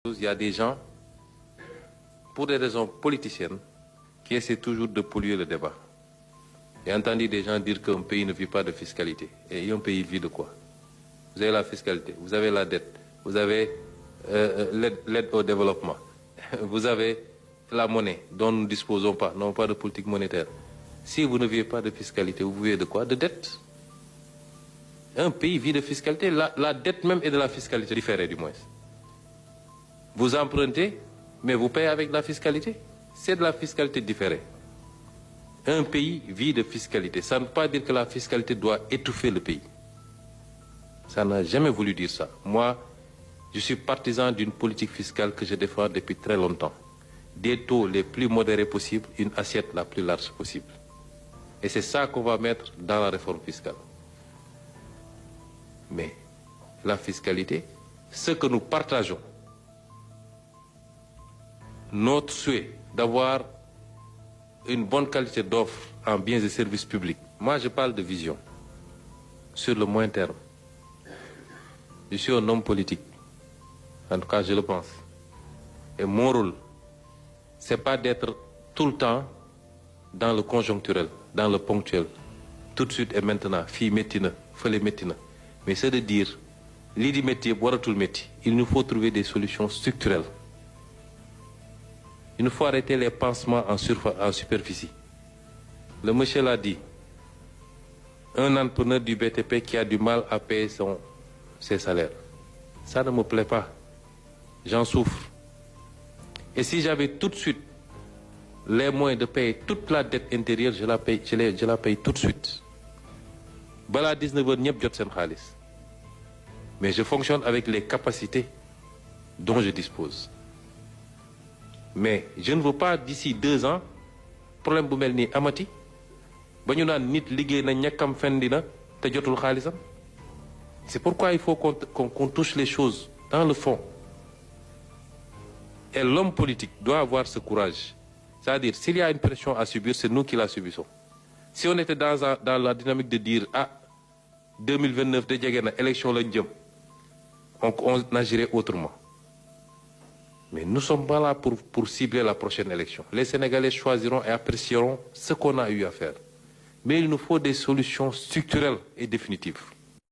Il y a des gens, pour des raisons politiciennes, qui essaient toujours de polluer le débat. J'ai entendu des gens dire qu'un pays ne vit pas de fiscalité. Et un pays vit de quoi? Vous avez la fiscalité, vous avez la dette, vous avez l'aide au développement, vous avez la monnaie dont nous ne disposons pas, non pas de politique monétaire. Si vous ne vivez pas de fiscalité, vous vivez de quoi? De dette. Un pays vit de fiscalité, la dette même est de la fiscalité différée du moins. Vous empruntez, mais vous payez avec la fiscalité. C'est de la fiscalité différée. Un pays vit de fiscalité. Ça ne veut pas dire que la fiscalité doit étouffer le pays. Ça n'a jamais voulu dire ça. Moi, je suis partisan d'une politique fiscale que je défends depuis très longtemps. Des taux les plus modérés possibles, une assiette la plus large possible. Et c'est ça qu'on va mettre dans la réforme fiscale. Mais la fiscalité, ce que nous partageons, notre souhait d'avoir une bonne qualité d'offre en biens et services publics. Moi, je parle de vision sur le moyen terme. Je suis un homme politique. En tout cas, je le pense. Et mon rôle, c'est pas d'être tout le temps dans le conjoncturel, dans le ponctuel. Tout de suite et maintenant, fille métina, fallait métina. Mais c'est de dire, l'idi métier, boire tout le métier. Il nous faut trouver des solutions structurelles. Il nous faut arrêter les pansements en superficie. Le monsieur l'a dit. Un entrepreneur du BTP qui a du mal à payer ses salaires. Ça ne me plaît pas. J'en souffre. Et si j'avais tout de suite les moyens de payer toute la dette intérieure, je la paye tout de suite. Bala 19 ñep jot sen xaliss. Mais je fonctionne avec les capacités dont je dispose. Mais je ne veux pas d'ici 2 ans problème bu mel ni amati ba ñu naan nit liggéey na ñàkkam fendina te jotul xaalisam. C'est pourquoi il faut qu'on touche les choses dans le fond. Et l'homme politique doit avoir ce courage. C'est-à-dire, s'il y a une pression à subir, c'est nous qui la subissons. Si on était dans la dynamique de dire « Ah, 2029, de jege na élection lañ jëm », on agirait autrement. Mais nous ne sommes pas là pour cibler la prochaine élection. Les Sénégalais choisiront et apprécieront ce qu'on a eu à faire. Mais il nous faut des solutions structurelles et définitives.